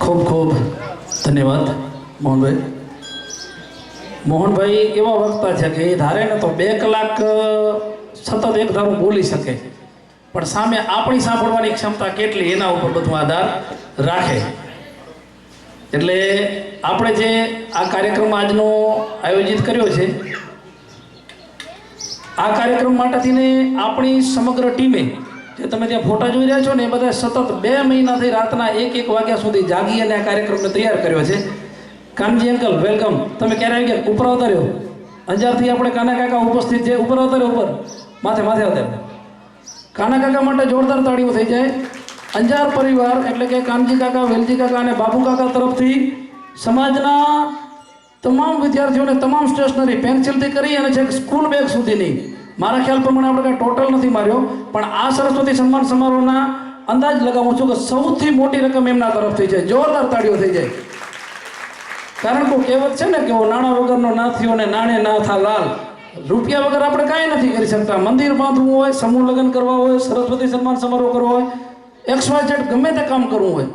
ખૂબ ખૂબ ધન્યવાદ મોહનભાઈ. મોહનભાઈ એવા વક્તા છે કે એ ધારે ને તો 2 કલાક સતત એક ધારું બોલી શકે, પણ સામે આપણી સાંભળવાની ક્ષમતા કેટલી એના ઉપર બધું આધાર રાખે. એટલે આપણે જે આ કાર્યક્રમ આજનો આયોજિત કર્યો છે, આ કાર્યક્રમ માટેથીને આપણી સમગ્ર ટીમે જે તમે ત્યાં ફોટા જોઈ રહ્યા છો ને, એ બધા સતત 2 મહિનાથી રાતના 1-1 વાગ્યા સુધી જાગી અને આ કાર્યક્રમને તૈયાર કર્યો છે. Kanji uncle welcome. તમે ક્યારે આવી ગયા? ઉપર આવતા રહ્યો. અંજારથી આપણે કાના કાકા ઉપસ્થિત છે. ઉપર આવતા રહ્યો. ઉપર માથે આવતા. કાના કાકા માટે જોરદાર તાળીઓ થઈ જાય. અંજાર પરિવાર એટલે કે કાનજી કાકા, વેલજી કાકા અને બાબુ કાકા તરફથી સમાજના તમામ વિદ્યાર્થીઓને તમામ સ્ટેશનરી પેન્સિલથી કરી અને છેક સ્કૂલ બેગ સુધીની, મારા ખ્યાલ પ્રમાણે આપણે કાંઈ ટોટલ નથી માર્યો, પણ આ સરસ્વતી સન્માન સમારોહના અંદાજ લગાવું છું કે સૌથી મોટી રકમ એમના તરફથી છે. જોરદાર તાળીઓ થઈ જાય. કારણ કે કહેવત છે ને કે નાણાં વગરનો ના થયો ને નાણે ના થા લાલ. રૂપિયા વગર આપણે કાંઈ નથી કરી શકતા. મંદિર બાંધવું હોય, સમૂહ લગ્ન કરવા હોય, સરસ્વતી સન્માન સમારોહ કરવો હોય, XYZ ગમે તે કામ કરવું હોય,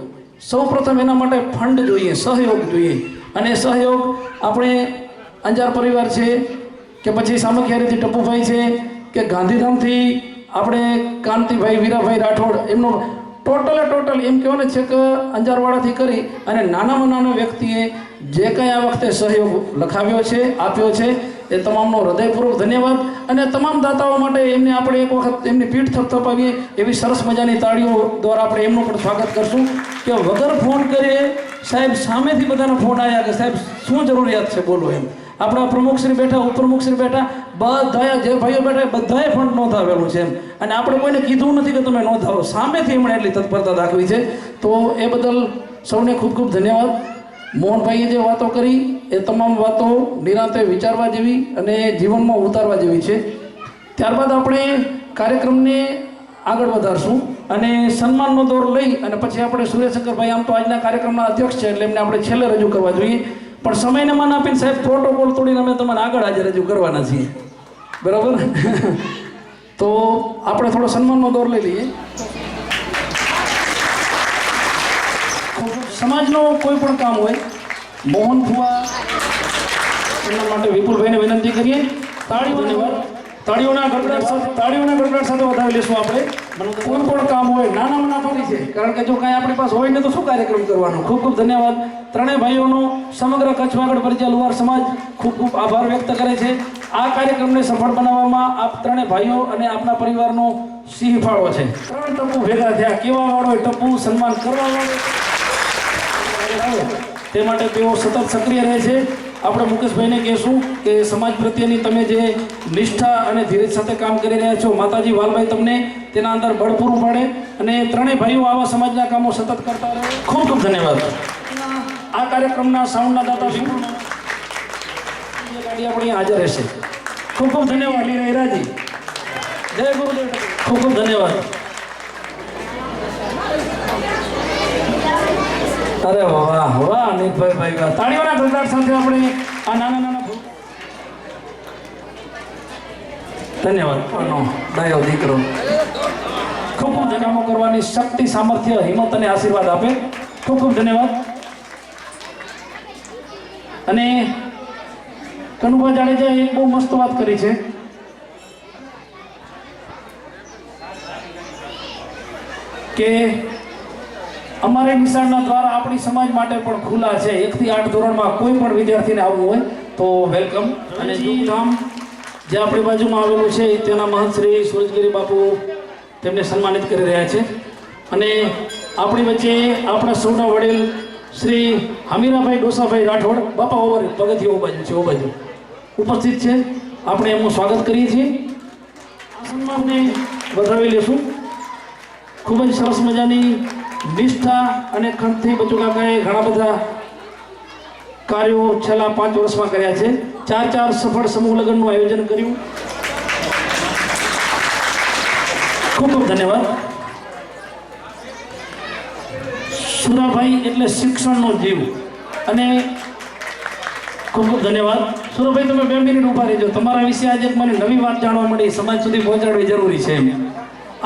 સૌ પ્રથમ એના માટે ફંડ જોઈએ, સહયોગ જોઈએ. અને સહયોગ આપણે અંજાર પરિવાર છે કે પછી સામખિયારીથી ટપુભાઈ છે કે ગાંધીધામથી આપણે કાંતિભાઈ વીરાભાઈ રાઠોડ, એમનો ટોટલ એમ કહેવાય છે કે અંજારવાડાથી કરી અને નાનામાં નાના વ્યક્તિએ જે કંઈ આ વખતે સહયોગ લખાવ્યો છે, આપ્યો છે, એ તમામનો હૃદયપૂર્વક ધન્યવાદ. અને તમામ દાતાઓ માટે એમને આપણે એક વખત એમની પીઠ થપથપાવીએ એવી સરસ મજાની તાળીઓ દ્વારા આપણે એમનું પણ સ્વાગત કરશું. કે વગર ફોન કરીએ સાહેબ, સામેથી બધાનો ફોન આવ્યા કે સાહેબ શું જરૂરિયાત છે બોલો એમ. આપણા પ્રમુખશ્રી બેઠા, ઉપપ્રમુખશ્રી બેઠા, બધાએ જે ભાઈઓ બેઠા બધાએ ફંડ નોંધાવેલું છે એમ. અને આપણે કોઈને કીધું નથી કે તમે નોંધાવો, સામેથી એમણે એટલી તત્પરતા દાખવી છે. તો એ બદલ સૌને ખૂબ ખૂબ ધન્યવાદ. મોહનભાઈએ જે વાતો કરી એ તમામ વાતો નિરાંતે વિચારવા જેવી અને જીવનમાં ઉતારવા જેવી છે. ત્યારબાદ આપણે કાર્યક્રમને આગળ વધારશું અને સન્માનનો દોર લઈ અને પછી આપણે સુરેશશંકરભાઈ આમ તો આજના કાર્યક્રમના અધ્યક્ષ છે એટલે એમને આપણે છેલ્લે રજૂ કરવા જોઈએ, પણ સમયને માન આપીને સાહેબ પ્રોટોકોલ તોડીને અમે તમને આગળ આજે રજૂ કરવાના છીએ. બરાબર? તો આપણે થોડો સન્માનનો દોર લઈ લઈએ. સમાજનો કોઈ પણ કામ હોય, મોહન ફુવા એના માટે વિપુલભાઈને વિનંતી કરીએ. તાળીઓના ગડગડાટ સાથે વધાવી લઈશું આપણે. કોઈ પણ કામ હોય, નાનામાં નાની છે, કારણ કે જો કાંઈ આપણી પાસે હોય ને તો શું કાર્યક્રમ કરવાનો. ખૂબ ખૂબ ધન્યવાદ. ત્રણેય ભાઈઓનો સમગ્ર કચ્છ વાગડ પરિચય લુહાર સમાજ ખૂબ ખૂબ આભાર વ્યક્ત કરે છે. આ કાર્યક્રમને સફળ બનાવવામાં આપ ત્રણેય ભાઈઓ અને આપના પરિવારનો સિંહ ફાળો છે. 3 ટપુ ભેગા થયા. કેવા વાળો ટપુ સન્માન કરવા વાળો તે માટે તેઓ સતત સક્રિય રહે છે. આપણે મુકેશભાઈને કહેશું કે સમાજ પ્રત્યેની તમે જે નિષ્ઠા અને ધીરજ સાથે કામ કરી રહ્યા છો, માતાજી વાલભાઈ તમને તેના અંદર બળ પૂરું પાડે અને ત્રણેય ભાઈઓ આવા સમાજના કામો સતત કરતા રહે. ખૂબ ખૂબ ધન્યવાદ. આ કાર્યક્રમના સાઉન્ડના દાતા ગાડી આપણી હાજર રહેશે. ખૂબ ખૂબ ધન્યવાદ હીરાજી. જય ગુરુદેવ. ખૂબ ખૂબ ધન્યવાદ. અરે વાહ વાહ નીતભાઈ વાહ. તાળીઓના ગડગડાટ સાથે આપણે આ નાના ધન્યવાદ. ડાયો દીકરો ખૂબ ખૂબ ધન્યવાદ કરવાની શક્તિ, સામર્થ્ય, હિંમત અને આશીર્વાદ આપે. ખૂબ ખૂબ ધન્યવાદ. અને કનુભા જાડેજાએ એક બહુ મસ્ત વાત કરી છે કે અમારે નિશાળના દ્વારા આપણી સમાજ માટે પણ ખુલ્લા છે. 1 થી 8 ધોરણમાં કોઈ પણ વિદ્યાર્થીને આવવું હોય તો વેલકમ. અને ગામ જે આપણી બાજુમાં આવેલું છે તેના મહંત શ્રી સુરજગીરી બાપુ તેમને સન્માનિત કરી રહ્યા છે. અને આપણી વચ્ચે આપણા સૌના વડીલ શ્રી હમીરાભાઈ ડોસાભાઈ રાઠોડ બાપા ઓવર પગથિયા બાજુ ઉપસ્થિત છે. આપણે એમનું સ્વાગત કરીએ છીએ. આ સન્માનને વધાવી લેશું. ખૂબ જ સરસ મજાની નિષ્ઠા અને ખંતથી બચુ કાકાએ ઘણા બધા કાર્યો છેલ્લા 5 વર્ષમાં કર્યા છે. 4 સફળ સમૂહ લગ્નનું આયોજન કર્યું. ખૂબ ખૂબ ધન્યવાદ. સુરાભાઈ એટલે શિક્ષણનો જીવ. અને ખૂબ ખૂબ ધન્યવાદ. સુરાભાઈ તમે 2 મિનિટ ઊભા રહેજો. તમારા વિશે આજે મને નવી વાત જાણવા મળી, સમાજ સુધી પહોંચાડવી જરૂરી છે.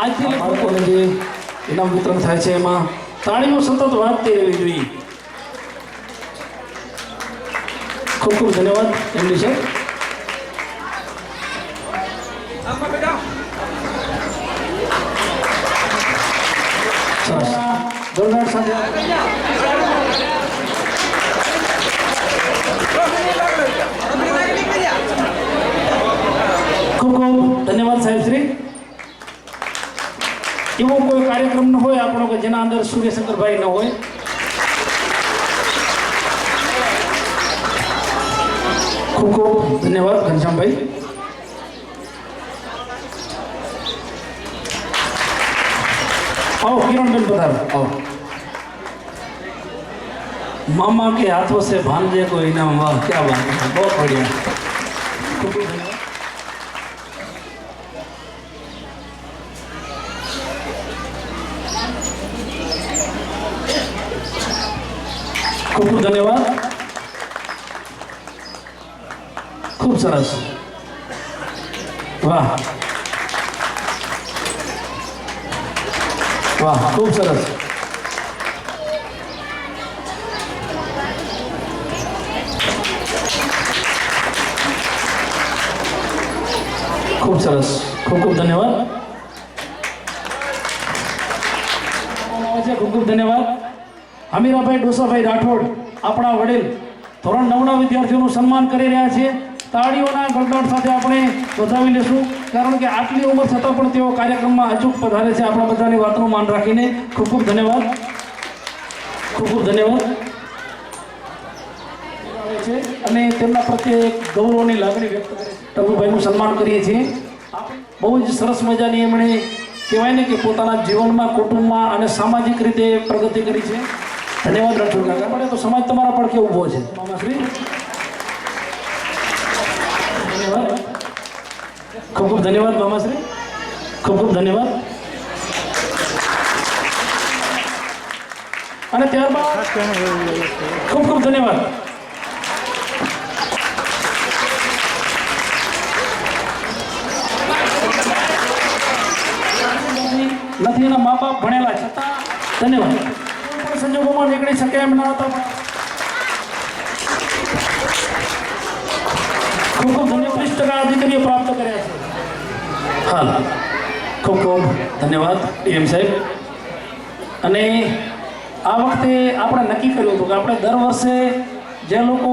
આજથી બાળકોને જે ઇનામ વિતરણ થાય છે એમાં તાળીઓ સતત વાગતી રહેવી જોઈએ. ખૂબ ખૂબ ધન્યવાદ એમડી સાહેબ. સરસ જોરદાર સાથે ખૂબ ખૂબ ધન્યવાદ સાહેબ શ્રી. એવો કોઈ કાર્યક્રમ ન હોય આપણો કે જેના અંદર સૂર્યશંકરભાઈ ન હોય. ખૂબ ખૂબ ધન્યવાદ ઘનશ્યામભાઈ. आओ किरणबेन पधारो. आओ. मामा के हाथों से भांजे को इनाम. वाह क्या बात है, बहुत बढ़िया. खूब खूब धन्यवाद. खूब सरस. वाह वाह खूब सरस. खूब सरस. खूब खूब धन्यवाद. खूब खूब धन्यवाद. હમીરાભાઈ ડોસાભાઈ રાઠોડ આપણા વડીલ ધોરણ 9ના વિદ્યાર્થીઓનું સન્માન કરી રહ્યા છે. તાળીઓના ગળગળાટ સાથે આપણે વધાવી લેશું, કારણ કે આટલી ઉંમર છતાં પણ તેઓ કાર્યક્રમમાં અચૂક પધારે છે આપણા બધાની વાતનું માન રાખીને. ખૂબ ખૂબ ધન્યવાદ. ખૂબ ખૂબ ધન્યવાદ છે અને તેમના પ્રત્યે એક ગૌરવની લાગણી વ્યક્ત કરી ટબુભાઈનું સન્માન કરીએ છીએ. બહુ જ સરસ મજાની એમણે કહેવાય ને કે પોતાના જીવનમાં, કુટુંબમાં અને સામાજિક રીતે પ્રગતિ કરી છે. ધન્યવાદ રાઠોડ કાકા. પડે તો સમાજ તમારા પડખે ઊભો છે મામાશ્રી. ધન્યવાદ. ખૂબ ખૂબ ધન્યવાદ મામાશ્રી. ખૂબ ખૂબ ધન્યવાદ. અને ત્યારબાદ ખૂબ ખૂબ ધન્યવાદ. નથી એના મા બાપ ભણેલા છતાં ધન્યવાદ. સંજોગોમાં નીકળી શકે એમ ના હતા. ખૂબ ખૂબ ધન્યવાદ. 30% અધિકારીઓ પ્રાપ્ત કર્યા છે. હાલ ખૂબ ખૂબ ધન્યવાદ ડીએમ સાહેબ. અને આ વખતે આપણે નક્કી કર્યું હતું કે આપણે દર વર્ષે જે લોકો